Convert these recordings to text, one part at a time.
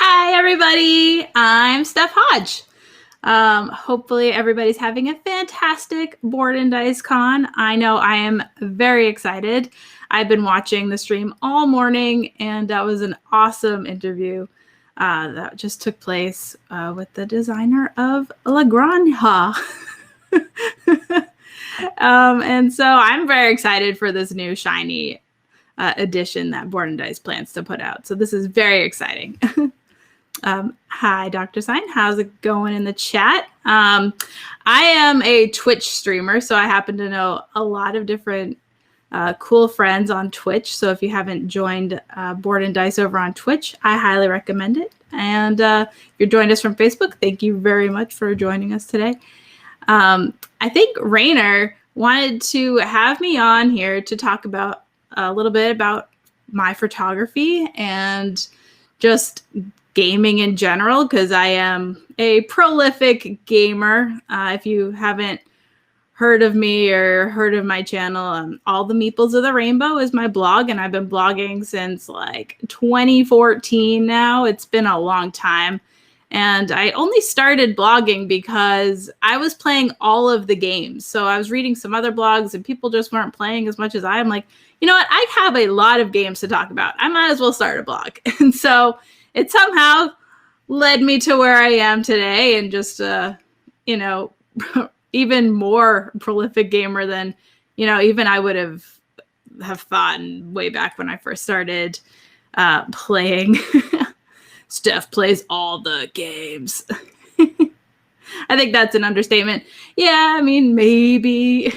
Hi, everybody. I'm Steph Hodge. Hopefully everybody's having a fantastic Board&Dice Con. I know I am very excited. I've been watching the stream all morning, and that was an awesome interview that just took place with the designer of La Granja. And so I'm very excited for this new shiny edition that Board&Dice plans to put out. So this is very exciting. Hi, Dr. Sign. How's it going in the chat? I am a Twitch streamer, so I happen to know a lot of different cool friends on Twitch. So if you haven't joined Board&Dice over on Twitch, I highly recommend it. And if you joined us from Facebook, thank you very much for joining us today. I think Rainer wanted to have me on here to talk about a little bit about my photography and just gaming in general, because I am a prolific gamer. If you haven't heard of me or heard of my channel, All the Meeples of the Rainbow is my blog, and I've been blogging since like 2014 now. It's been a long time. And I only started blogging because I was playing all of the games. So I was reading some other blogs and people just weren't playing as much as I am. Like, you know what? I have a lot of games to talk about. I might as well start a blog. And so it somehow led me to where I am today, and just, even more prolific gamer than, even I would have thought way back when I first started playing. Steph plays all the games. I think that's an understatement. Yeah, I mean, maybe.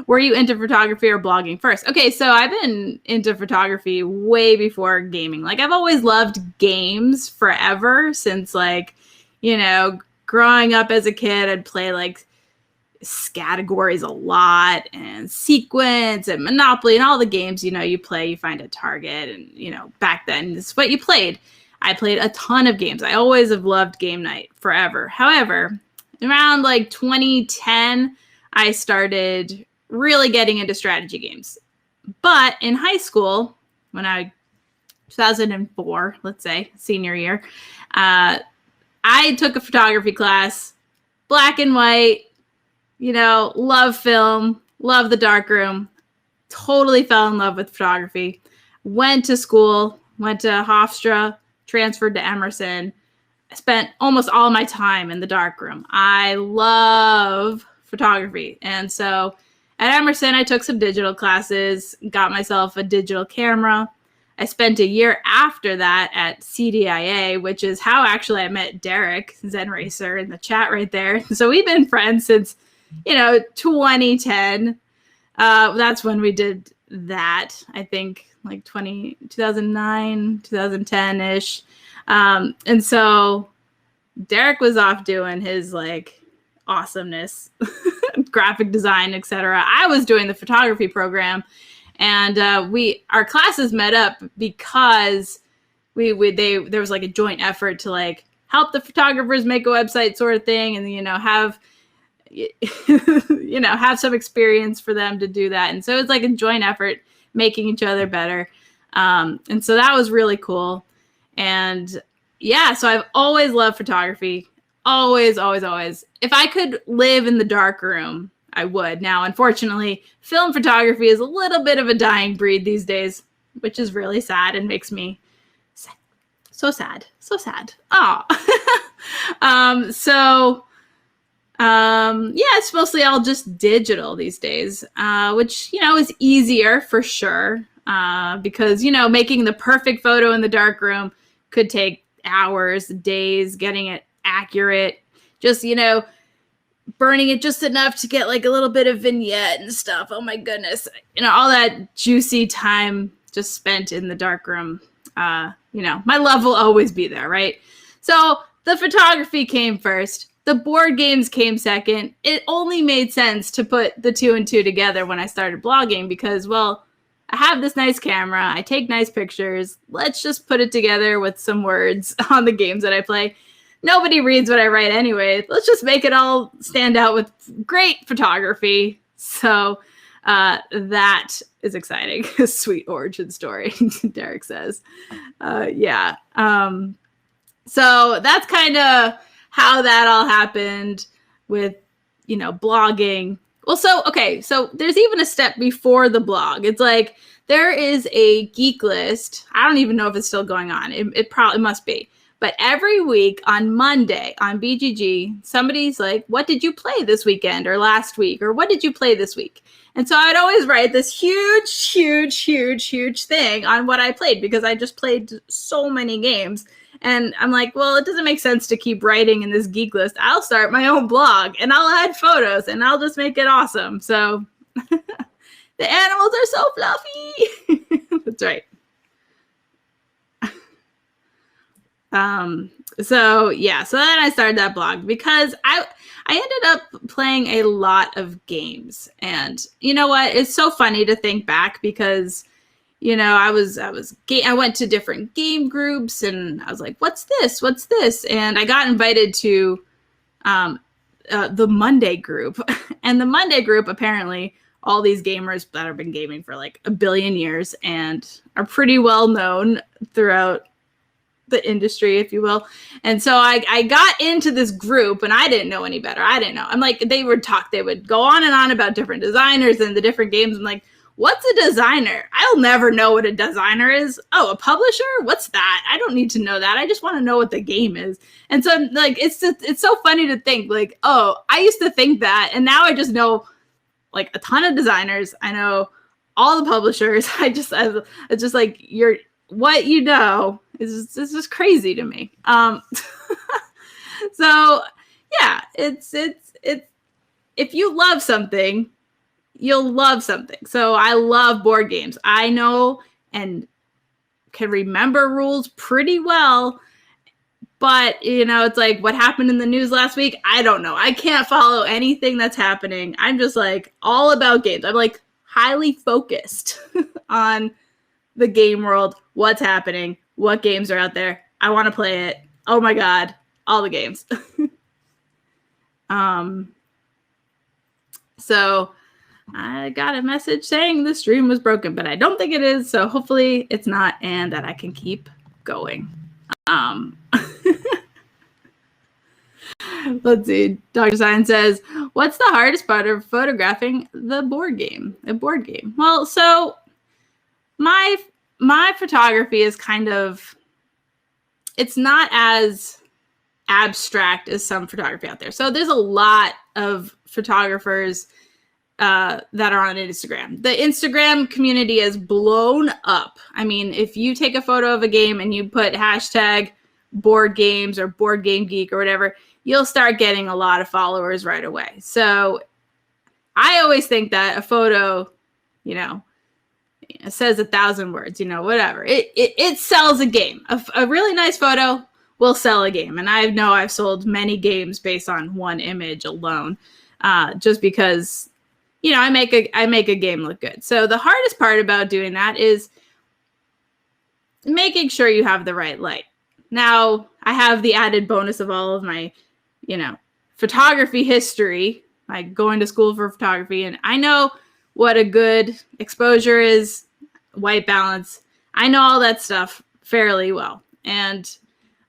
Were you into photography or blogging first? Okay, so I've been into photography way before gaming. Like, I've always loved games forever since, growing up as a kid. I'd play, categories a lot, and Sequence and Monopoly and all the games, you play, you find at Target. And, back then, this is what you played. I played a ton of games. I always have loved game night forever. However, around 2010, I started really getting into strategy games. But in high school, 2004, let's say, senior year, I took a photography class, black and white, love film, love the darkroom, totally fell in love with photography, went to school, went to Hofstra, transferred to Emerson. I spent almost all my time in the darkroom. I love photography. And so at Emerson, I took some digital classes, got myself a digital camera. I spent a year after that at CDIA, which is how actually I met Derek, Zen Racer, in the chat right there. So we've been friends since, 2010. That's when we did that, I think, 2009, 2010-ish. And so Derek was off doing his, awesomeness, graphic design, etc. I was doing the photography program, and our classes met up because there was a joint effort to help the photographers make a website, sort of thing, and have have some experience for them to do that. And so it's a joint effort, making each other better. And so that was really cool. And yeah, so I've always loved photography. Always, always, always. If I could live in the dark room, I would. Now, unfortunately, film photography is a little bit of a dying breed these days, which is really sad and makes me sad. So sad. So sad. Oh. It's mostly all just digital these days, which, is easier for sure, because, making the perfect photo in the dark room could take hours, days, getting it accurate, just, burning it just enough to get a little bit of vignette and stuff. Oh my goodness. All that juicy time just spent in the dark room. My love will always be there, right? So the photography came first. The board games came second. It only made sense to put the two and two together when I started blogging because, well, I have this nice camera. I take nice pictures. Let's just put it together with some words on the games that I play. Nobody reads what I write anyway. Let's just make it all stand out with great photography. So That is exciting. Sweet origin story, Derek says. Yeah. So that's kind of how that all happened with, blogging. Well, so there's even a step before the blog. It's like there is a geek list. I don't even know if it's still going on. It probably must be. But every week on Monday on BGG, somebody's like, what did you play this weekend or last week? Or what did you play this week? And so I'd always write this huge thing on what I played because I just played so many games. And I'm like, well, it doesn't make sense to keep writing in this geek list. I'll start my own blog and I'll add photos and I'll just make it awesome. So the animals are so fluffy. That's right. So then I started that blog because I ended up playing a lot of games. And you know what? It's so funny to think back because, I went to different game groups and I was like, what's this? What's this? And I got invited to, the Monday group. And the Monday group, apparently all these gamers that have been gaming for like a billion years and are pretty well known throughout the industry, if you will. And so I got into this group and I didn't know any better. I didn't know. I'm like, they would go on and on about different designers and the different games. I'm like, what's a designer? I'll never know what a designer is. Oh, a publisher? What's that? I don't need to know that. I just want to know what the game is. And so like, it's so funny to think like, oh, I used to think that. And now I just know like a ton of designers. I know all the publishers. It's just like what you know is just crazy to me. So yeah, it's if you love something, you'll love something. So I love board games. I know and can remember rules pretty well, but it's like what happened in the news last week. I don't know. I can't follow anything that's happening. I'm just like all about games. I'm like highly focused on the game world, what's happening, what games are out there. I want to play it. Oh my God, all the games. So I got a message saying the stream was broken, but I don't think it is. So hopefully it's not and that I can keep going. Let's see. Dr. Sign says, what's the hardest part of photographing a board game? Well, so my photography is kind of, it's not as abstract as some photography out there. So there's a lot of photographers that are on Instagram. The Instagram community has blown up. I mean, if you take a photo of a game and you put hashtag board games or board game geek or whatever, you'll start getting a lot of followers right away. So I always think that a photo, it says 1,000 words, whatever. It sells a game. A really nice photo will sell a game. And I know I've sold many games based on one image alone, just because, I make a game look good. So the hardest part about doing that is making sure you have the right light. Now, I have the added bonus of all of my, photography history, like going to school for photography, and I know what a good exposure is, white balance. I know all that stuff fairly well. And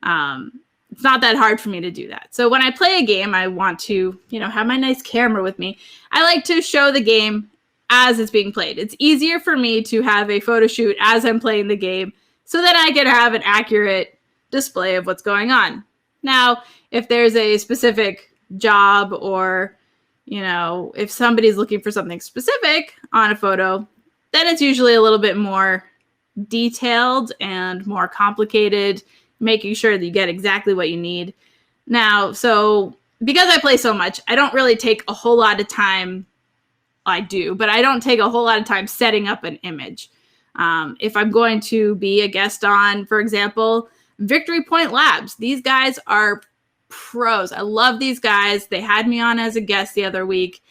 it's not that hard for me to do that. So when I play a game, I want to, have my nice camera with me. I like to show the game as it's being played. It's easier for me to have a photo shoot as I'm playing the game so that I can have an accurate display of what's going on. Now, if there's a specific job or, if somebody's looking for something specific on a photo, then it's usually a little bit more detailed and more complicated, making sure that you get exactly what you need. Now, so because I play so much, I don't really take a whole lot of time. I do, but I don't take a whole lot of time setting up an image. If I'm going to be a guest on, for example, Victory Point Labs, these guys are pros. I love these guys. They had me on as a guest the other week.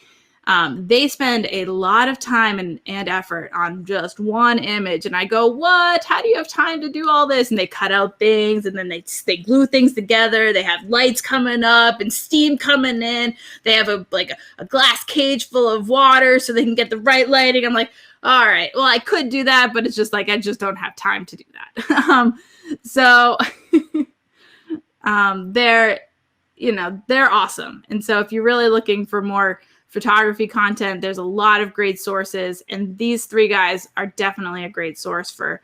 They spend a lot of time and effort on just one image. And I go, what? How do you have time to do all this? And they cut out things, and then they glue things together. They have lights coming up and steam coming in. They have a glass cage full of water so they can get the right lighting. I'm like, all right, well, I could do that, but it's just like, I just don't have time to do that. So they're awesome. And so if you're really looking for more photography content, there's a lot of great sources, and these 3 guys are definitely a great source for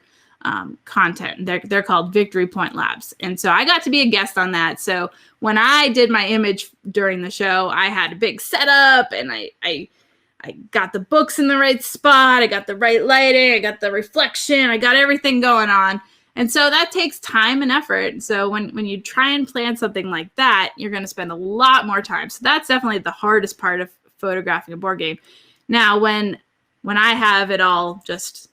content. They're called Victory Point Labs. And so I got to be a guest on that. So when I did my image during the show, I had a big setup, and I got the books in the right spot. I got the right lighting. I got the reflection. I got everything going on. And so that takes time and effort. So when you try and plan something like that, you're going to spend a lot more time. So that's definitely the hardest part of photographing a board game. Now, when I have it all just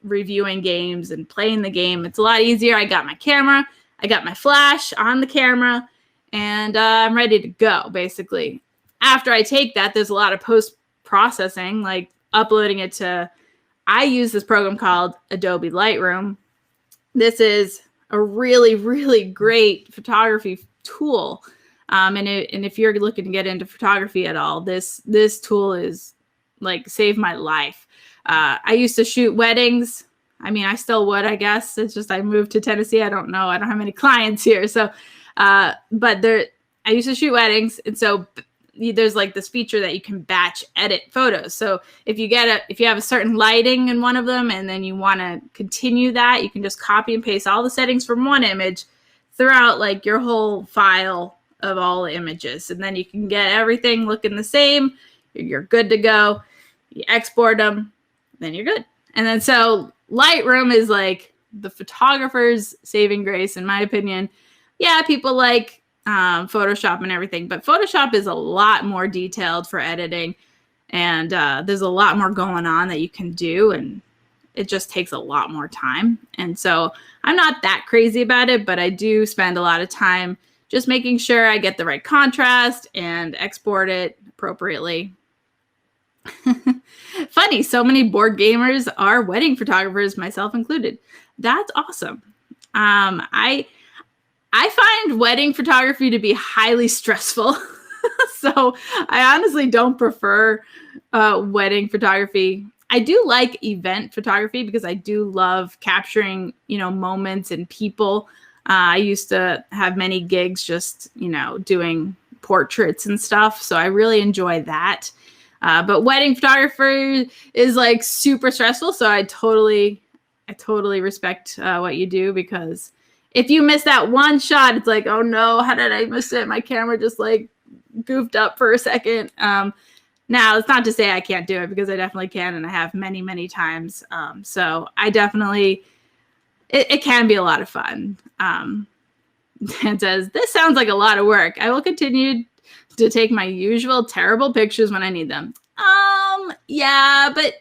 reviewing games and playing the game, it's a lot easier. I got my camera, I got my flash on the camera, and I'm ready to go, basically. After I take that, there's a lot of post-processing, like uploading it to, I use this program called Adobe Lightroom. This is a really, really great photography tool. And if you're looking to get into photography at all, this tool is like saved my life. I used to shoot weddings. I mean, I still would, I guess. It's just I moved to Tennessee. I don't know. I don't have many clients here. So, I used to shoot weddings. And so there's like this feature that you can batch edit photos. So if you have a certain lighting in one of them, and then you want to continue that, you can just copy and paste all the settings from one image throughout like your whole file of all the images. And then you can get everything looking the same. You're good to go. You export them, then you're good. And then so Lightroom is like the photographer's saving grace, in my opinion. Yeah, people like Photoshop and everything, but Photoshop is a lot more detailed for editing, and there's a lot more going on that you can do, and it just takes a lot more time. And so I'm not that crazy about it, but I do spend a lot of time just making sure I get the right contrast and export it appropriately. Funny, so many board gamers are wedding photographers, myself included. That's awesome. I find wedding photography to be highly stressful. So I honestly don't prefer wedding photography. I do like event photography because I do love capturing, moments and people. I used to have many gigs just, doing portraits and stuff. So I really enjoy that. But wedding photographer is like super stressful. So I totally respect what you do, because if you miss that one shot, it's like, oh no, how did I miss it? My camera just like goofed up for a second. Now, it's not to say I can't do it, because I definitely can, and I have many, many times. So I definitely, it can be a lot of fun. It says, this sounds like a lot of work. I will continue to take my usual terrible pictures when I need them. Yeah, but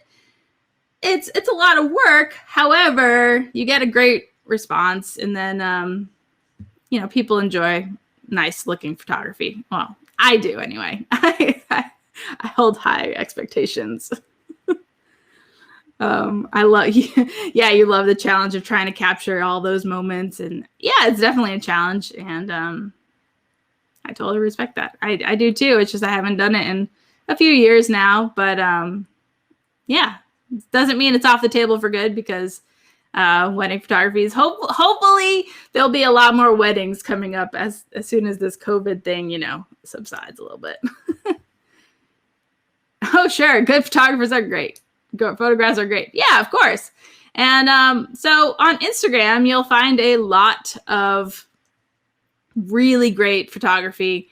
it's a lot of work. However, you get a great response, and then people enjoy nice looking photography. Well, I do anyway. I hold high expectations. I love you love the challenge of trying to capture all those moments, and yeah, it's definitely a challenge, and I totally respect that. I do too. It's just I haven't done it in a few years now, but yeah, it doesn't mean it's off the table for good, because wedding photography is hopefully there'll be a lot more weddings coming up as soon as this COVID thing, subsides a little bit. Oh, sure. Good photographers are great. Good photographs are great. Yeah, of course. And so on Instagram, you'll find a lot of really great photography.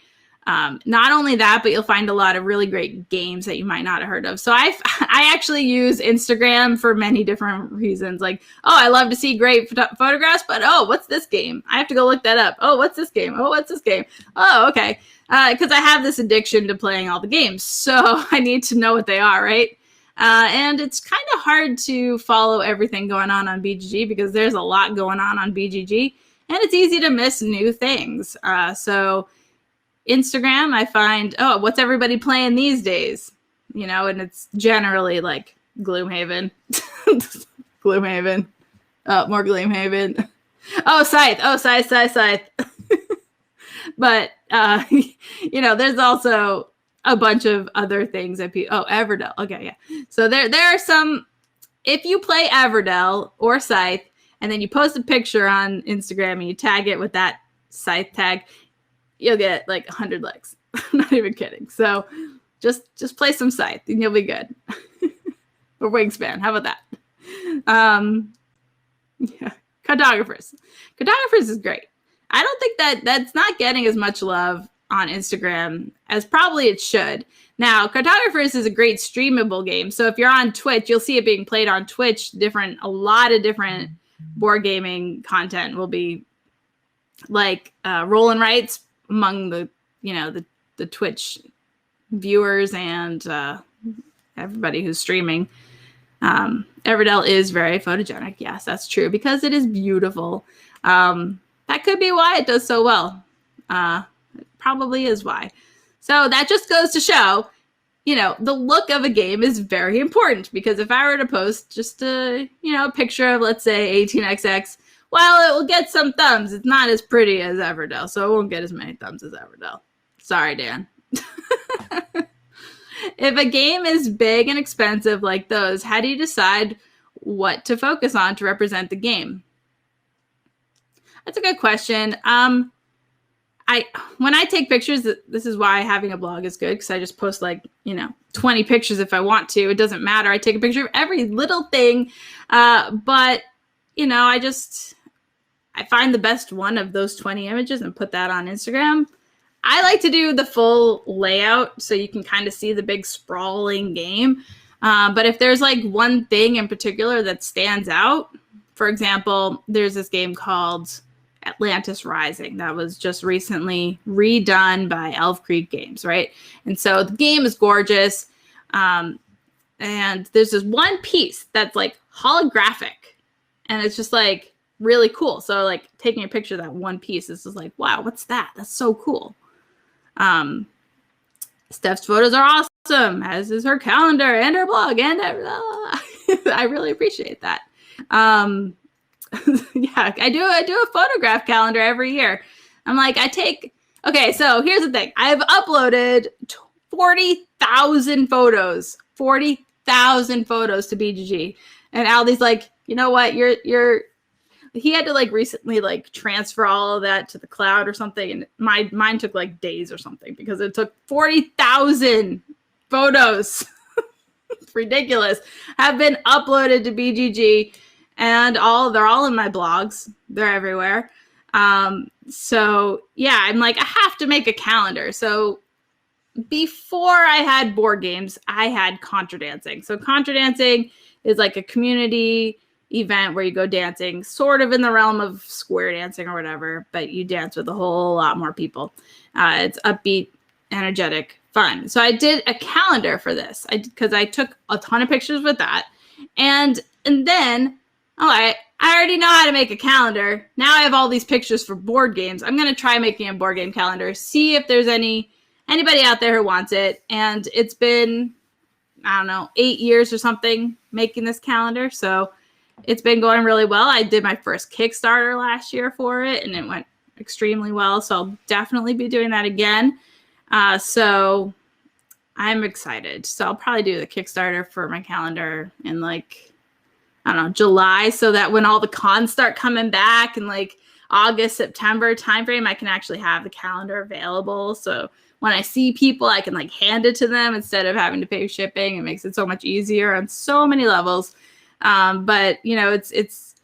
Not only that, but you'll find a lot of really great games that you might not have heard of. So I actually use Instagram for many different reasons. Like, oh, I love to see great photographs, but oh, what's this game? I have to go look that up. Oh, what's this game? Oh, what's this game? Oh, okay. Because I have this addiction to playing all the games. So I need to know what they are, right? And it's kind of hard to follow everything going on BGG, because there's a lot going on BGG, and it's easy to miss new things. So Instagram, I find, oh, what's everybody playing these days? and it's generally like Gloomhaven. Gloomhaven. More Gloomhaven. Oh, Scythe. Oh, Scythe. But, there's also a bunch of other things that people... Oh, Everdell. Okay, yeah. So there are some... If you play Everdell or Scythe, and then you post a picture on Instagram and you tag it with that Scythe tag, you'll get like 100 likes. I'm not even kidding. So just play some Scythe and you'll be good. Or Wingspan. How about that? Yeah. Cartographers. Cartographers is great. I don't think that's not getting as much love on Instagram as probably it should. Now, Cartographers is a great streamable game. So if you're on Twitch, you'll see it being played on Twitch. A lot of different board gaming content will be like roll and writes among the Twitch viewers and everybody who's streaming. Everdell is very photogenic. Yes, that's true, because it is beautiful. That could be why it does so well. It probably is why. So that just goes to show, the look of a game is very important, because if I were to post just a picture of, let's say, 18XX, well, it will get some thumbs. It's not as pretty as Everdell, so it won't get as many thumbs as Everdell. Sorry, Dan. If a game is big and expensive like those, how do you decide what to focus on to represent the game? That's a good question. When I take pictures, this is why having a blog is good, because I just post 20 pictures if I want to. It doesn't matter. I take a picture of every little thing. But I find the best one of those 20 images and put that on Instagram. I like to do the full layout so you can kind of see the big sprawling game. But if there's one thing in particular that stands out, for example, there's this game called Atlantis Rising that was just recently redone by Elf Creek Games, right? And so the game is gorgeous. And there's this one piece that's holographic, and it's just really cool. So taking a picture of that one piece is just wow, what's that? That's so cool. Steph's photos are awesome, as is her calendar and her blog and I really appreciate that. Yeah, I do a photograph calendar every year. Okay, so here's the thing. I've uploaded 40,000 photos. 40,000 photos to BGG. And Aldi's you know what? He had to recently transfer all of that to the cloud or something, and mine took days or something, because it took 40,000 photos. It's ridiculous. Have been uploaded to BGG, and they're all in my blogs. They're everywhere. So yeah, I'm I have to make a calendar. So before I had board games, I had contra dancing. So contra dancing is a community event where you go dancing, sort of in the realm of square dancing or whatever, but you dance with a whole lot more people. It's upbeat, energetic, fun. So I did a calendar for this because I took a ton of pictures with that. And then, I already know how to make a calendar. Now I have all these pictures for board games. I'm going to try making a board game calendar, see if there's anybody out there who wants it. And it's been, 8 years or something making this calendar. So it's been going really well. I did my first Kickstarter last year for it, and it went extremely well. So I'll definitely be doing that again. So I'm excited. So I'll probably do the Kickstarter for my calendar in July, so that when all the cons start coming back in August, September timeframe, I can actually have the calendar available. So when I see people, I can hand it to them instead of having to pay shipping. It makes it so much easier on so many levels. But it's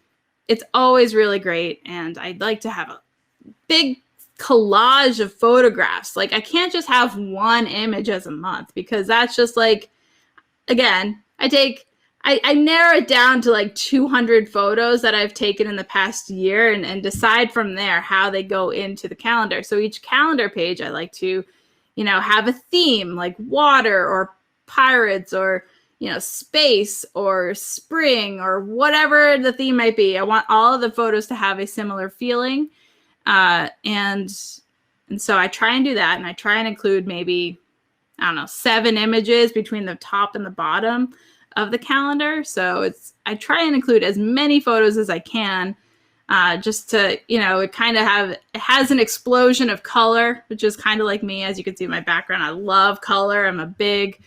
always really great. And I'd like to have a big collage of photographs. I can't just have one image as a month, because that's just again, I narrow it down to 200 photos that I've taken in the past year, and decide from there how they go into the calendar. So each calendar page, I like to, have a theme, like water or pirates or space or spring or whatever the theme might be. I want all of the photos to have a similar feeling. And so I try and do that. And I try and include maybe I don't know, 7 images between the top and the bottom of the calendar. So I try and include as many photos as I can, just to, it has an explosion of color, which is kind of like me. As you can see in my background, I love color. I'm a big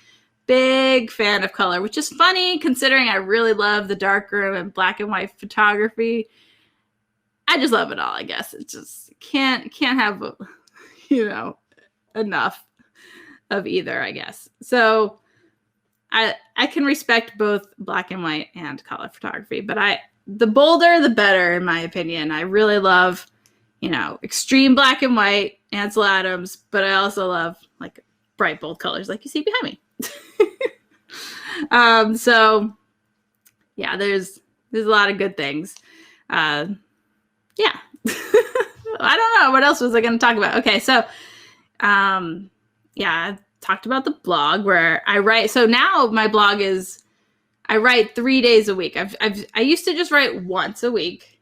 fan of color, which is funny considering I really love the darkroom and black and white photography. I just love it all, I guess. It just can't have, enough of either, I guess. So I can respect both black and white and color photography, but the bolder, the better, in my opinion. I really love, extreme black and white, Ansel Adams, but I also love like bright, bold colors like you see behind me. So yeah, there's a lot of good things. Yeah. I don't know. What else was I going to talk about? Okay. So, yeah, I talked about the blog where I write. So now my blog is, I write 3 days a week. I used to just write once a week,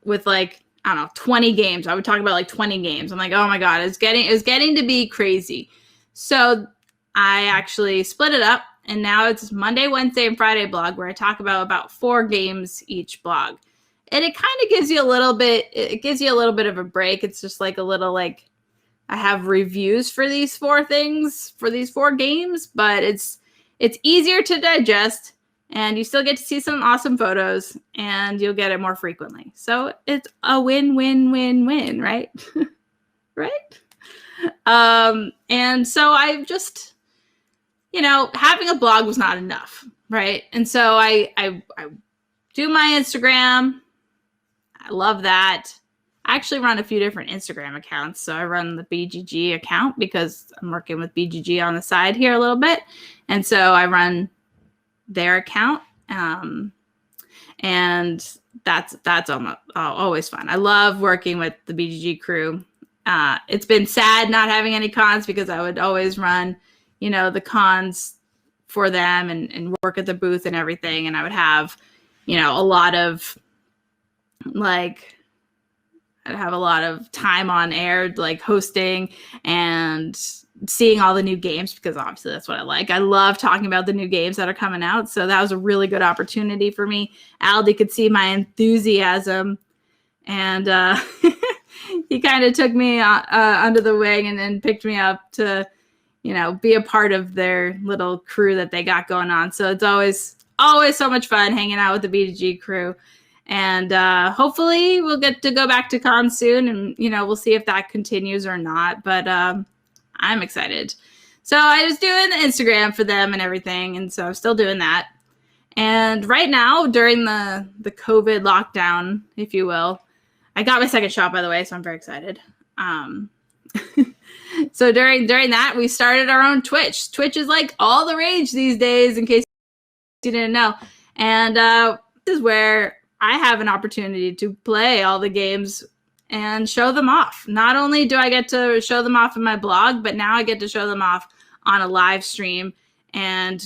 with like, I don't know, 20 games. I would talk about like 20 games. I'm like, oh my God, it was getting to be crazy. So I actually split it up, and now it's Monday, Wednesday, and Friday blog where I talk about 4 games each blog. And it kind of gives you a little bit of a break. It's just like a little, like, I have reviews for these 4 things, for these 4 games, but it's easier to digest, and you still get to see some awesome photos, and you'll get it more frequently. So it's a win-win-win-win, right? Right? And so I've just, having a blog was not enough, right? And so I do my Instagram. I love that. I actually run a few different Instagram accounts. So I run the BGG account because I'm working with BGG on the side here a little bit. And so I run their account. And that's always fun. I love working with the BGG crew. It's been sad not having any cons because I would always run, the cons for them and work at the booth and everything. And I would have, a lot of, like, I'd have a lot of time on air, like hosting and seeing all the new games, because obviously that's what I like. I love talking about the new games that are coming out. So that was a really good opportunity for me. Aldi could see my enthusiasm, and he kind of took me under the wing and then picked me up to, be a part of their little crew that they got going on. So it's always so much fun hanging out with the BDG crew. And hopefully we'll get to go back to con soon, and, we'll see if that continues or not. But I'm excited. So I was doing the Instagram for them and everything. And so I'm still doing that. And right now, during the COVID lockdown, if you will, I got my second shot, by the way, so I'm very excited. So during that, we started our own Twitch. Twitch is like all the rage these days, in case you didn't know. And this is where I have an opportunity to play all the games and show them off. Not only do I get to show them off in my blog, but now I get to show them off on a live stream. And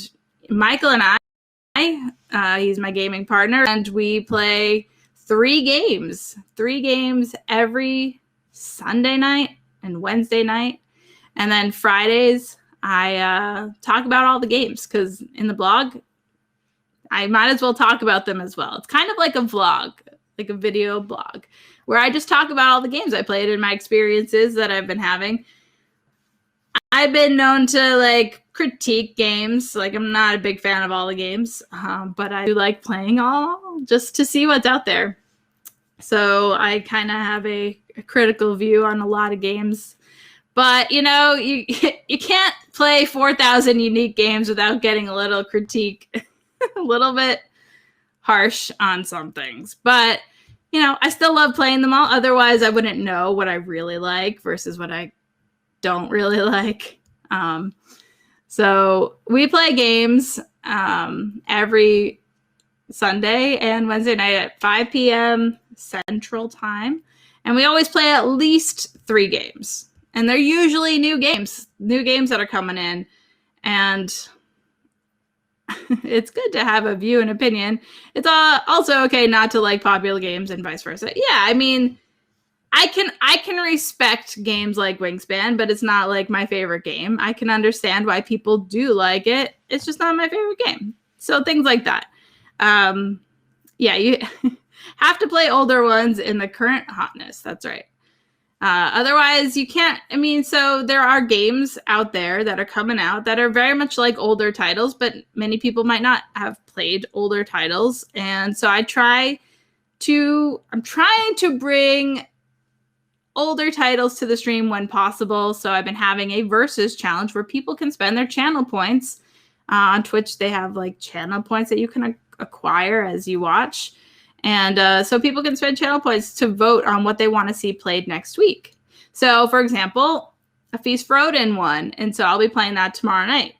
Michael and I, he's my gaming partner, and we play 3 games every Sunday night and Wednesday night. And then Fridays, I talk about all the games, because in the blog, I might as well talk about them as well. It's kind of like a vlog, like a video blog, where I just talk about all the games I played and my experiences that I've been having. I've been known to, like, critique games. Like, I'm not a big fan of all the games, but I do like playing all just to see what's out there. So I kind of have a critical view on a lot of games. But, you can't play 4,000 unique games without getting a little critique, a little bit harsh on some things. But, I still love playing them all. Otherwise, I wouldn't know what I really like versus what I don't really like. So we play games every Sunday and Wednesday night at 5 p.m. Central Time. And we always play at least 3 games. And they're usually new games that are coming in. And it's good to have a view and opinion. It's also okay not to like popular games and vice versa. Yeah, I mean, I can respect games like Wingspan, but it's not like my favorite game. I can understand why people do like it. It's just not my favorite game. So things like that. Yeah, you have to play older ones in the current hotness. That's right. Otherwise, you can't. I mean, so there are games out there that are coming out that are very much like older titles, but many people might not have played older titles. And so I'm trying to bring older titles to the stream when possible. So I've been having a versus challenge where people can spend their channel points. On Twitch, they have like channel points that you can acquire as you watch. And so people can spend channel points to vote on what they want to see played next week. So, for example, a Feast for Odin one. And so I'll be playing that tomorrow night.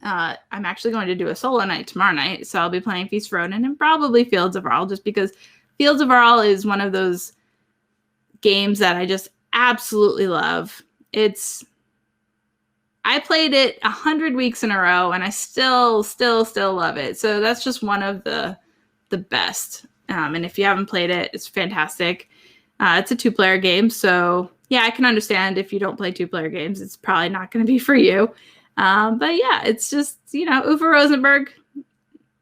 I'm actually going to do a solo night tomorrow night. So I'll be playing Feast for Odin and probably Fields of Arl, just because Fields of Arl is one of those games that I just absolutely love. I played it 100 weeks in a row and I still love it. So that's just one of the best. And if you haven't played it, it's fantastic. It's a 2-player game. So yeah, I can understand if you don't play 2-player games, it's probably not going to be for you. But yeah, it's just, Uwe Rosenberg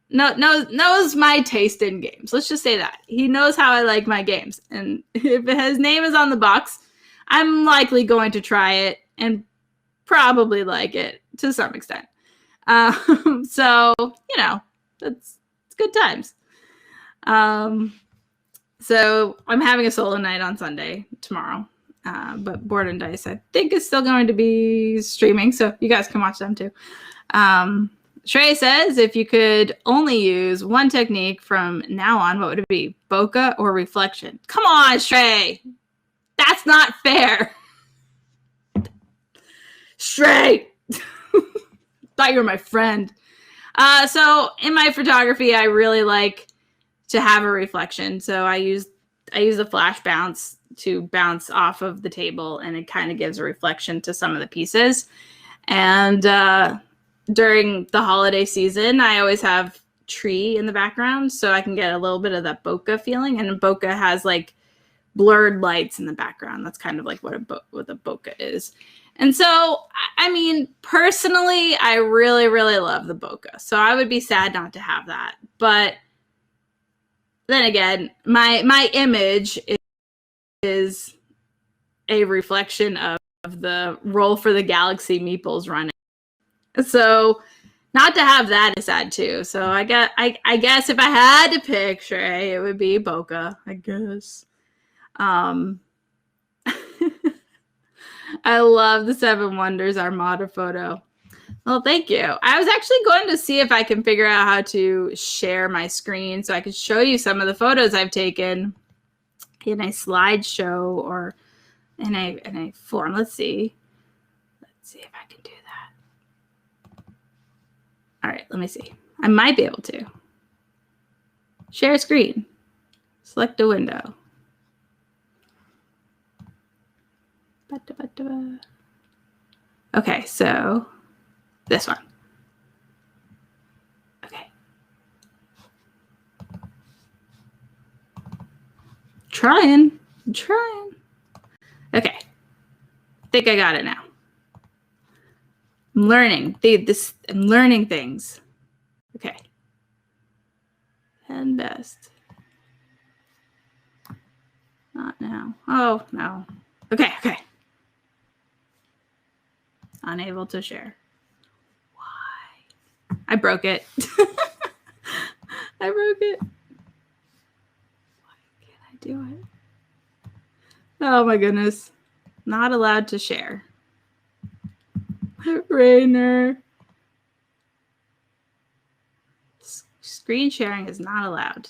knows my taste in games. Let's just say that. He knows how I like my games. And if his name is on the box, I'm likely going to try it and probably like it to some extent. So, it's good times. So I'm having a solo night on Sunday tomorrow. But Board&Dice, I think, is still going to be streaming, so you guys can watch them too. Shrey says, if you could only use one technique from now on, what would it be? Bokeh or reflection? Come on, Shrey! That's not fair! Shrey! Thought you were my friend. So in my photography, I really like to have a reflection. So I use a flash bounce to bounce off of the table, and it kind of gives a reflection to some of the pieces. And during the holiday season, I always have tree in the background, so I can get a little bit of that bokeh feeling. And bokeh has like blurred lights in the background. That's kind of like what a bokeh is. And so, I mean, personally, I really, really love the bokeh. So I would be sad not to have that. But then again, my image is a reflection of the Roll for the Galaxy Meeples running. So not to have that is sad too. So I guess if I had to pick Shrey, it would be bokeh, I guess. I love the Seven Wonders Armada photo. Well, thank you. I was actually going to see if I can figure out how to share my screen so I could show you some of the photos I've taken in a slideshow or in a form. Let's see. Let's see if I can do that. All right, let me see. I might be able to. Share screen. Select a window. Okay, so this one. Okay. Trying. Okay. I think I got it now. I'm learning. I'm learning things. Okay. And best. Not now. Oh, no. Okay. Unable to share. Why? I broke it. I broke it. Why can't I do it? Oh my goodness. Not allowed to share. Rainer. Screen sharing is not allowed.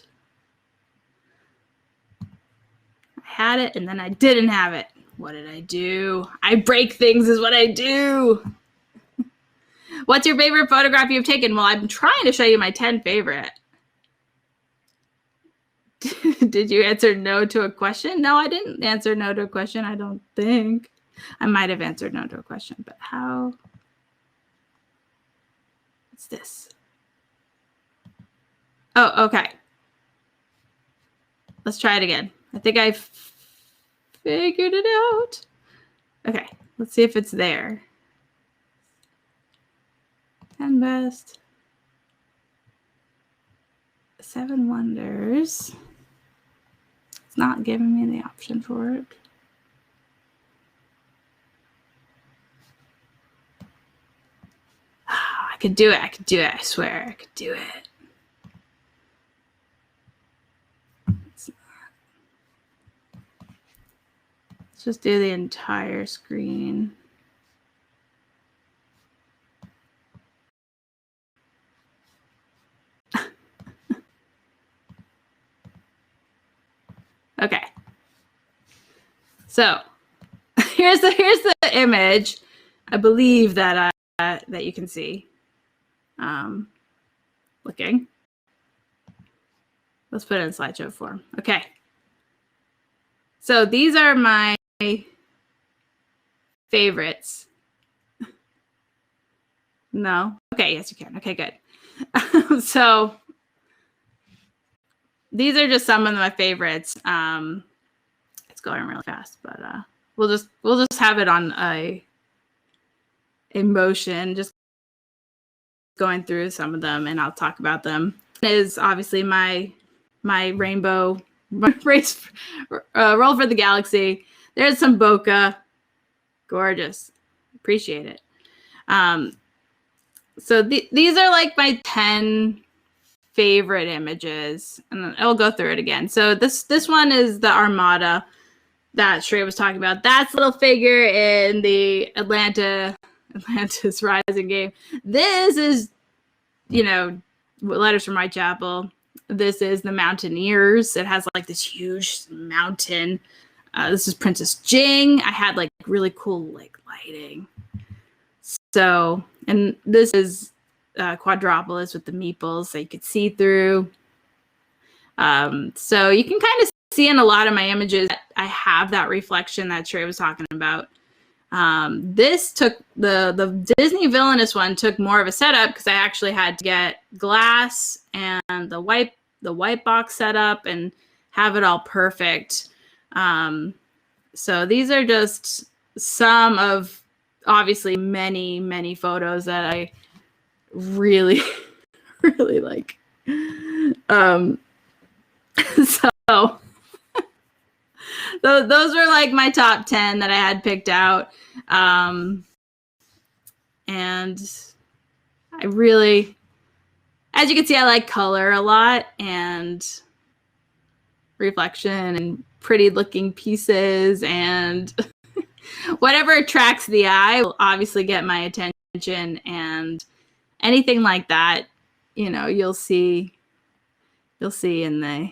I had it and then I didn't have it. What did I do? I break things is what I do. What's your favorite photograph you've taken? Well, I'm trying to show you my 10 favorite. Did you answer no to a question? No, I didn't answer no to a question, I don't think. I might have answered no to a question, but how? What's this? Oh, okay. Let's try it again. I think I Figured it out. Okay, let's see if it's there. 10 best. 7 wonders. It's not giving me the option for it. Oh, I could do it. I could do it. I swear I could do it. Let's just do the entire screen. Okay. So here's the image. I believe that that you can see. Looking. Let's put it in slideshow form. Okay. So these are my favorites. No? Okay, yes, you can. Okay, good. So these are just some of my favorites. It's going really fast, but we'll just have it on a motion, just going through some of them, and I'll talk about them. Is obviously my rainbow race roll for the galaxy. There's some bokeh, gorgeous, appreciate it. So these are like my 10 favorite images, and I'll go through it again. So this one is the Armada that Shrey was talking about. That's a little figure in the Atlantis Rising game. This is, you know, Letters from Whitechapel. This is the Mountaineers. It has like this huge mountain. This is Princess Jing. I had like really cool like lighting. So, and this is Quadropolis with the Meeples, so you could see through. So you can kind of see in a lot of my images that I have that reflection that Shrey was talking about. This took the Disney Villainous one took more of a setup because I actually had to get glass and the white box set up and have it all perfect. So these are just some of obviously many photos that I really really like. So those were like my top 10 that I had picked out. And I really, as you can see, I like color a lot and reflection and pretty looking pieces, and whatever attracts the eye will obviously get my attention, and anything like that, you know, you'll see in the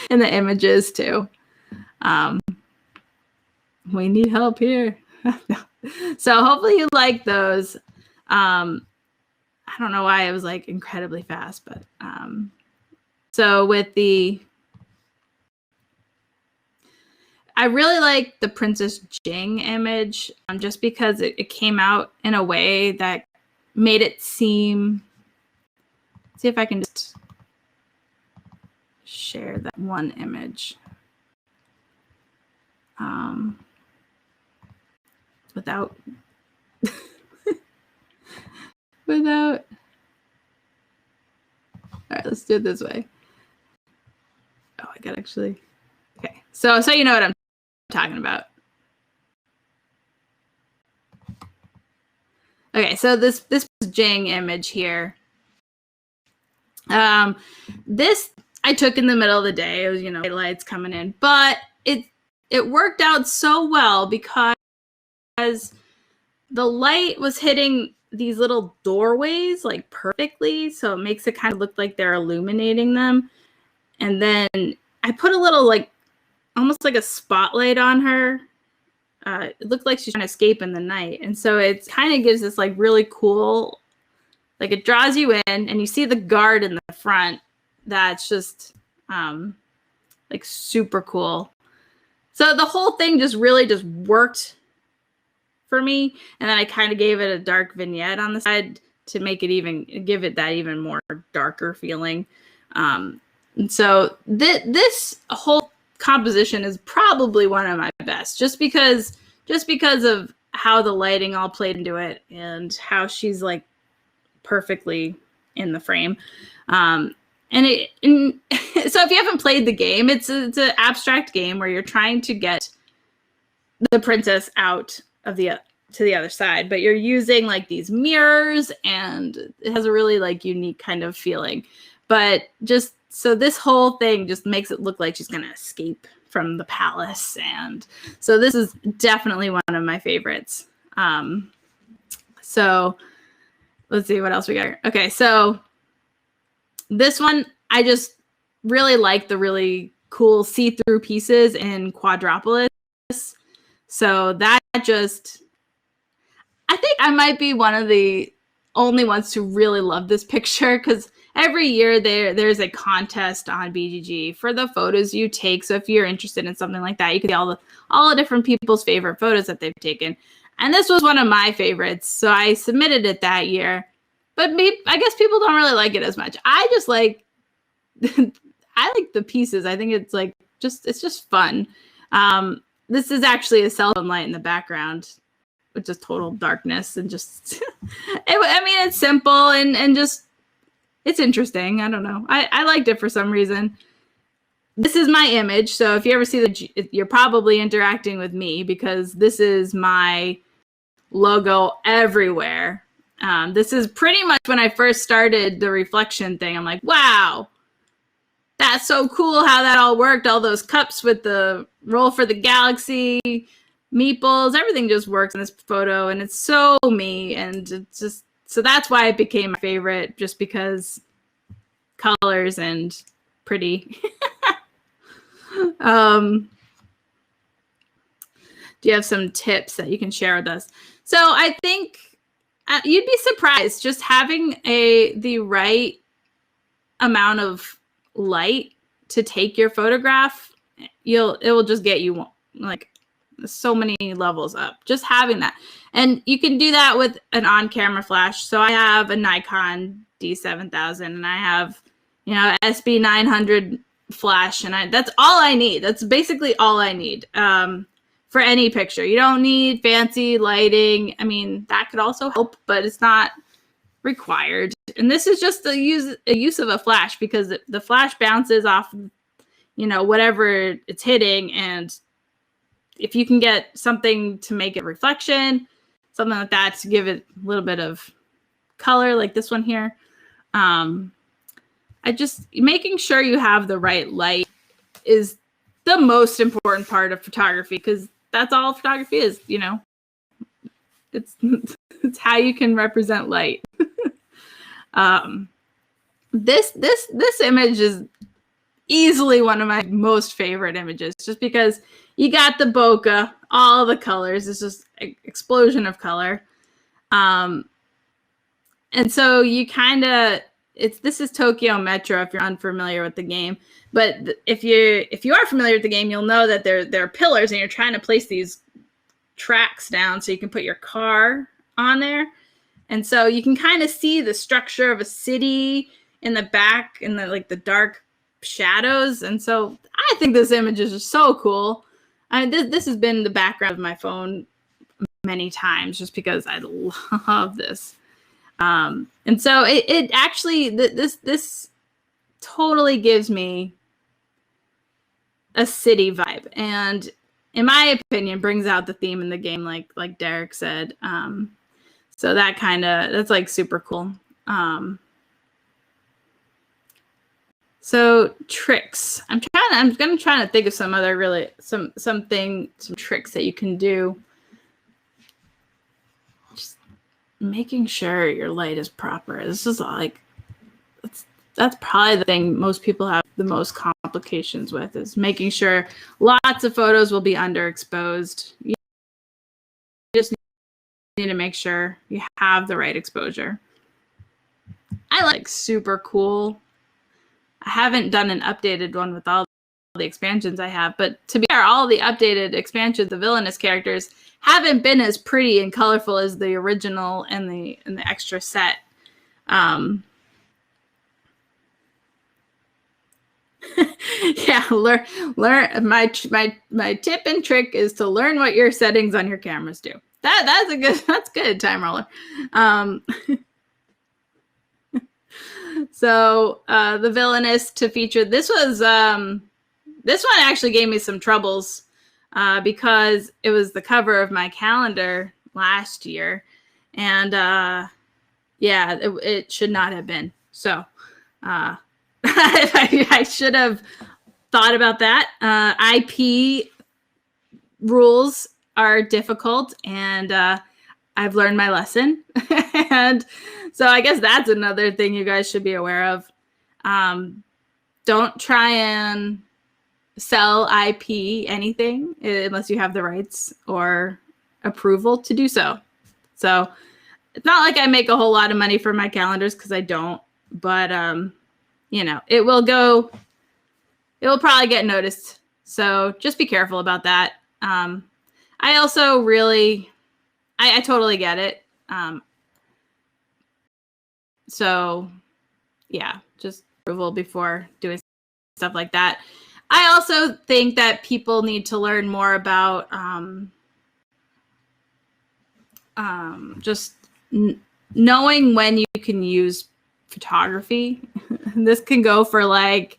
in the images too. We need help here. So hopefully you like those. I don't know why it was like incredibly fast, but so with the, I really like the Princess Jing image, just because it came out in a way that made it seem, see if I can just share that one image without all right, let's do it this way. Oh, I got actually, okay, so you know what I'm talking about. Okay, so this Jing image here, this I took in the middle of the day. It was, you know, lights coming in, but it worked out so well because the light was hitting these little doorways like perfectly, so it makes it kind of look like they're illuminating them. And then I put a little like almost like a spotlight on her. It looked like she's trying to escape in the night, and so it kind of gives this like really cool, like it draws you in, and you see the guard in the front. That's just like super cool. So the whole thing just really just worked for me, and then I kind of gave it a dark vignette on the side to make it give it that even more darker feeling. And so this whole composition is probably one of my best, just because of how the lighting all played into it and how she's like perfectly in the frame. So if you haven't played the game, it's an abstract game where you're trying to get the princess out of to the other side, but you're using like these mirrors, and it has a really like unique kind of feeling. But just so this whole thing just makes it look like she's gonna escape from the palace, and so this is definitely one of my favorites. So let's see what else we got here. Okay, so this one, I just really like the really cool see-through pieces in Quadropolis. So that just, I think I might be one of the only ones to really love this picture, because every year there's a contest on BGG for the photos you take. So if you're interested in something like that, you can see all the different people's favorite photos that they've taken. And this was one of my favorites, so I submitted it that year. But I guess people don't really like it as much. I just like, I like the pieces. I think it's like it's just fun. This is actually a cell phone light in the background, with just total darkness and just, I mean, it's simple and just, it's interesting. I don't know. I liked it for some reason. This is my image. So if you ever see you're probably interacting with me, because this is my logo everywhere. This is pretty much when I first started the reflection thing. I'm like, wow, that's so cool how that all worked. All those cups with the roll for the galaxy, Meeples, everything just works in this photo, and it's so me. And it's just, so that's why it became my favorite, just because colors and pretty. Do you have some tips that you can share with us? So I think you'd be surprised, just having the right amount of light to take your photograph, it will just get you like so many levels up, just having that. And you can do that with an on-camera flash. So I have a Nikon D7000, and I have, SB900 flash, and that's all I need. That's basically all I need for any picture. You don't need fancy lighting. I mean, that could also help, but it's not required. And this is just a use of a flash, because the flash bounces off, whatever it's hitting. And if you can get something to make it reflection, something like that to give it a little bit of color, like this one here, making sure you have the right light is the most important part of photography, because that's all photography is, it's how you can represent light. This image is easily one of my most favorite images, just because you got the bokeh, all the colors. It's just an explosion of color. And so you kind of, this is Tokyo Metro if you're unfamiliar with the game. But if you are familiar with the game, you'll know that there are pillars, and you're trying to place these tracks down so you can put your car on there. And so you can kind of see the structure of a city in the back, in the dark shadows. And so I think this image is just so cool. I mean, this has been the background of my phone many times, just because I love this. And so it actually, this totally gives me a city vibe, and in my opinion brings out the theme in the game, like Derek said. So that's like super cool. So tricks. I'm gonna try to think of some other some tricks that you can do. Just making sure your light is proper. This is like, that's probably the thing most people have the most complications with, is making sure lots of photos will be underexposed. You just need to make sure you have the right exposure. I like super cool. I haven't done an updated one with all the expansions I have, but to be fair, all the updated expansions, the villainous characters, haven't been as pretty and colorful as the original and the extra set. Yeah, learn. My tip and trick is to learn what your settings on your cameras do. That's good, time roller. So the villainous to feature, this one actually gave me some troubles because it was the cover of my calendar last year, and yeah, it should not have been. So I should have thought about that. IP rules are difficult, and I've learned my lesson. And so I guess that's another thing you guys should be aware of. Don't try and sell IP anything unless you have the rights or approval to do so. So it's not like I make a whole lot of money from my calendars, because I don't, but you know, it will probably get noticed. So just be careful about that. I also really, I totally get it. So yeah, just approval before doing stuff like that. I also think that people need to learn more about just knowing when you can use photography. This can go for like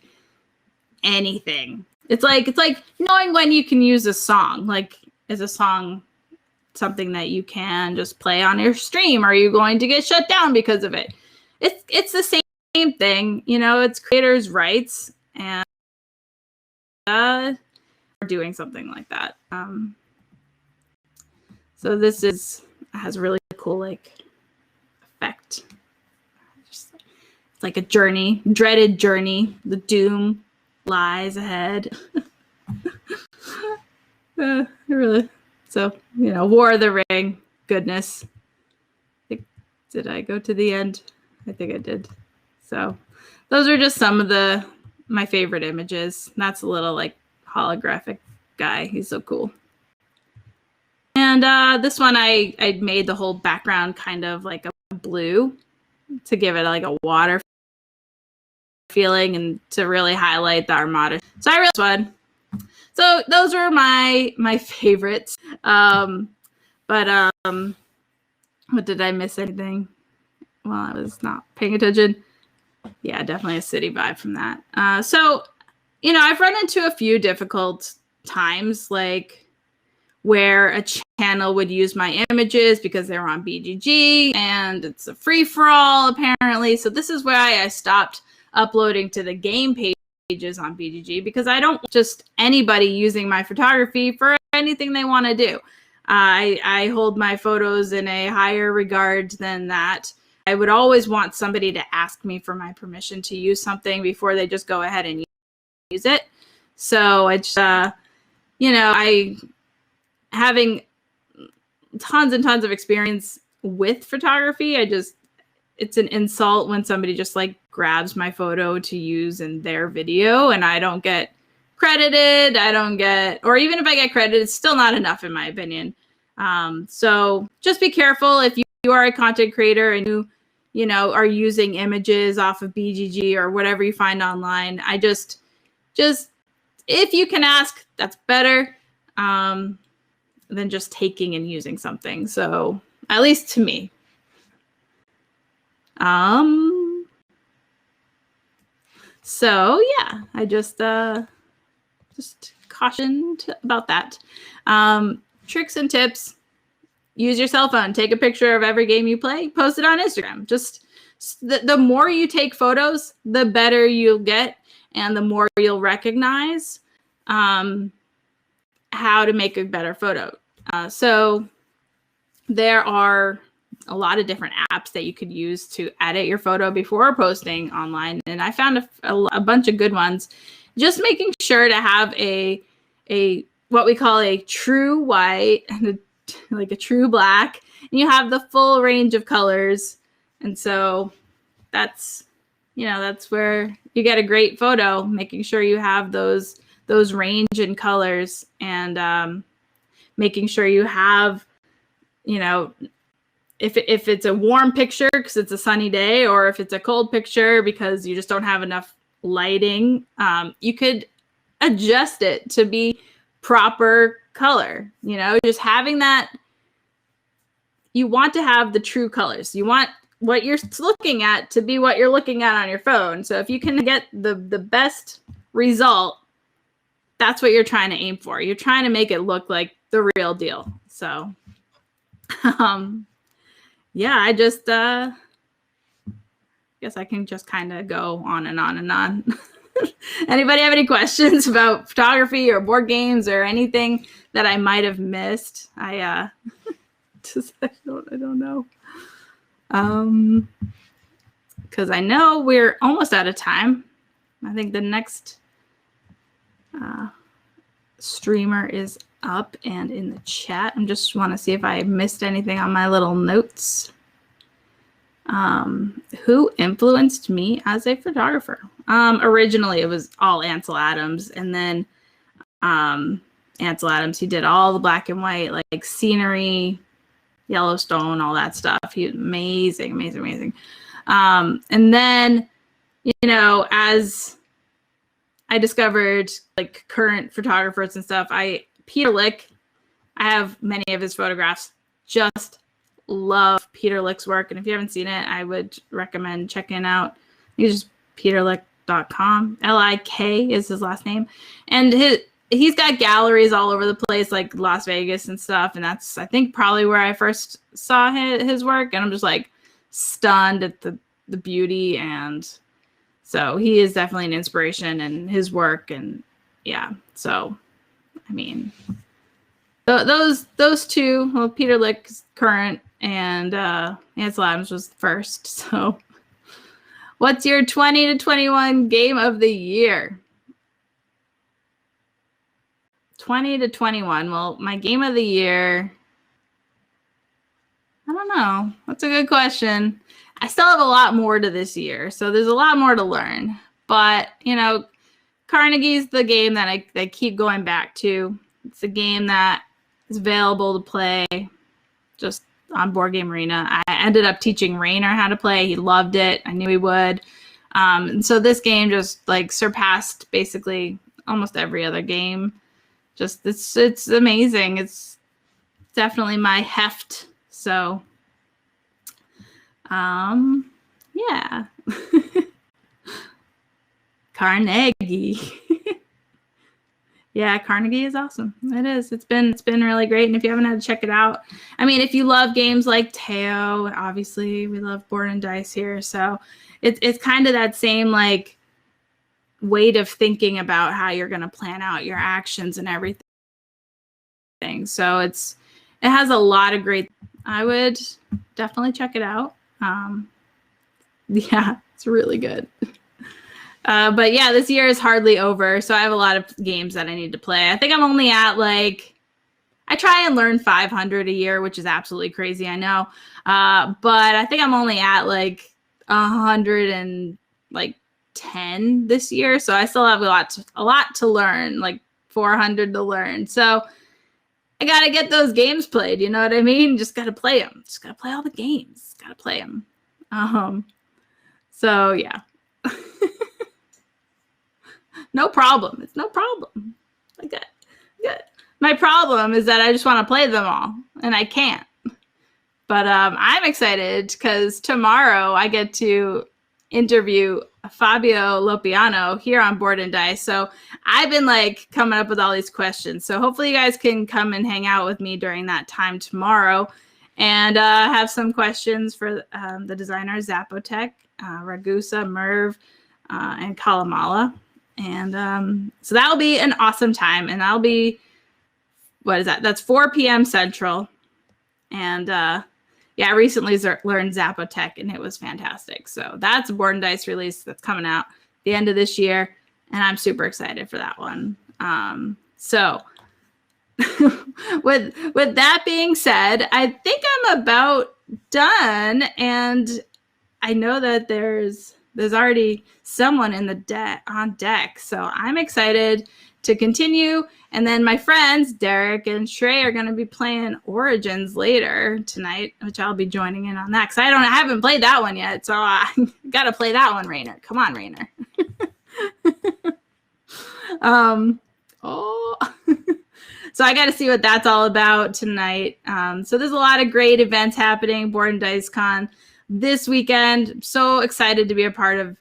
anything. It's like knowing when you can use a song. Like, is a song something that you can just play on your stream? Are you going to get shut down because of it? It's the same thing, you know. It's creators' rights, and we're doing something like that. So this has a really cool like effect. Just, it's like a journey, dreaded journey. The doom lies ahead. Really. So, you know, War of the Ring, goodness. Did I go to the end? I think I did. So those are just some of my favorite images. That's a little like holographic guy. He's so cool. And this one, I made the whole background kind of like a blue to give it like a water feeling and to really highlight the Armada. So I really this one. So those are my favorites. But what, did I miss anything? Well, I was not paying attention. Yeah, definitely a city vibe from that. So, you know, I've run into a few difficult times, like where a channel would use my images because they were on BGG, and it's a free-for-all apparently. So this is why I stopped uploading to the game pages on BGG, because I don't want just anybody using my photography for anything they want to do. I hold my photos in a higher regard than that. I would always want somebody to ask me for my permission to use something before they just go ahead and use it. So it's, you know, having tons and tons of experience with photography, it's an insult when somebody just like grabs my photo to use in their video and I don't get credited. Or even if I get credited, it's still not enough in my opinion. So just be careful if you are a content creator and you know, are using images off of BGG or whatever you find online. I just if you can ask, that's better than just taking and using something. So at least to me. So yeah, I just cautioned about that. Tricks and tips. Use your cell phone. Take a picture of every game you play. Post it on Instagram. Just the more you take photos, the better you'll get, and the more you'll recognize how to make a better photo. So there are a lot of different apps that you could use to edit your photo before posting online, and I found a bunch of good ones. Just making sure to have a what we call a true white and like a true black, and you have the full range of colors. And so that's, you know, that's where you get a great photo, making sure you have those range in colors, and making sure you have, you know, if it's a warm picture because it's a sunny day, or if it's a cold picture because you just don't have enough lighting. You could adjust it to be proper color, you know, just having that. You want to have the true colors. You want what you're looking at to be what you're looking at on your phone. So if you can get the best result, that's what you're trying to aim for. You're trying to make it look like the real deal. So, yeah, I just guess I can just kind of go on and on and on. Anybody have any questions about photography or board games or anything that I might have missed? I don't know. Because I know we're almost out of time. I think the next streamer is up and in the chat. I just want to see if I missed anything on my little notes. Who influenced me as a photographer? Originally, it was all Ansel Adams, and then Ansel Adams, he did all the black and white, like scenery, Yellowstone, all that stuff. He was amazing, amazing, amazing. And then, you know, as I discovered like current photographers and stuff, Peter Lik, I have many of his photographs. Just love Peter Lik's work. And if you haven't seen it, I would recommend checking out. He's just peterlik.com. L-I-K is his last name. And he's got galleries all over the place, like Las Vegas and stuff. And that's, I think, probably where I first saw his work. And I'm just like stunned at the beauty. And so he is definitely an inspiration in his work. And yeah, so, I mean, those two, well, Peter Lik's current and Ansel Adams was first. So what's your 20 to 21 game of the year? 20 to 21. Well, my game of the year, I don't know. That's a good question. I still have a lot more to this year, so there's a lot more to learn. But, you know, Carnegie's the game that I keep going back to. It's a game that is available to play just on Board Game Arena. I ended up teaching Rainer how to play. He loved it. I knew he would. And so this game just like surpassed basically almost every other game. Just it's amazing. It's definitely my heft. So yeah. Carnegie. Yeah, Carnegie is awesome. It is. It's been really great. And if you haven't had to check it out, I mean, if you love games like Teo, obviously we love Board&Dice here. So it's kind of that same like weight of thinking about how you're going to plan out your actions and everything. So it has a lot of great. I would definitely check it out. Yeah, it's really good. But yeah, this year is hardly over, so I have a lot of games that I need to play. I think I'm only at like, I try and learn 500 a year, which is absolutely crazy, I know. But I think I'm only at like 110 this year, so I still have a lot to learn, like 400 to learn. So I gotta get those games played. You know what I mean? Just gotta play them. Just gotta play all the games. Gotta play them. So yeah. No problem. It's no problem. Like that. Good. My problem is that I just want to play them all, and I can't. But I'm excited because tomorrow I get to interview Fabio Lopiano here on Board&Dice. So I've been like coming up with all these questions. So hopefully you guys can come and hang out with me during that time tomorrow and have some questions for the designers Zapotec, Ragusa, Merv, and Kalamala. And so that'll be an awesome time. And that'll be, what is that? That's 4 p.m. Central. And yeah, I recently learned Zapotec, and it was fantastic. So that's a Board&Dice release that's coming out the end of this year. And I'm super excited for that one. So with that being said, I think I'm about done. And I know that there's already someone in the on deck. So I'm excited to continue. And then my friends, Derek and Shrey, are going to be playing Origins later tonight, which I'll be joining in on that. Because I haven't played that one yet. So I got to play that one, Rainer. Come on, Rainer. Oh, so I got to see what that's all about tonight. So there's a lot of great events happening. Board&Dice Con this weekend. I'm so excited to be a part of,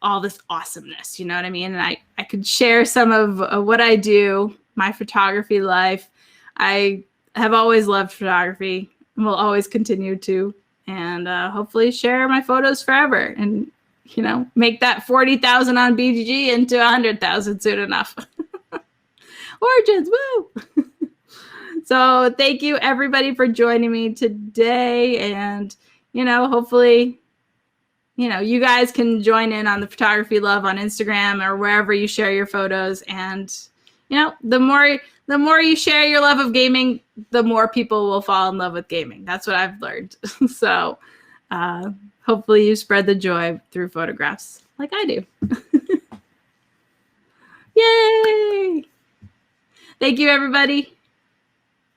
all this awesomeness. You know what I mean? And I could share some of what I do, my photography life. I have always loved photography and will always continue to, and hopefully share my photos forever and, make that 40,000 on BGG into 100,000 soon enough. Origins, woo! So thank you everybody for joining me today. And, hopefully, you guys can join in on the photography love on Instagram or wherever you share your photos. And, the more you share your love of gaming, the more people will fall in love with gaming. That's what I've learned. So hopefully you spread the joy through photographs like I do. Yay! Thank you, everybody.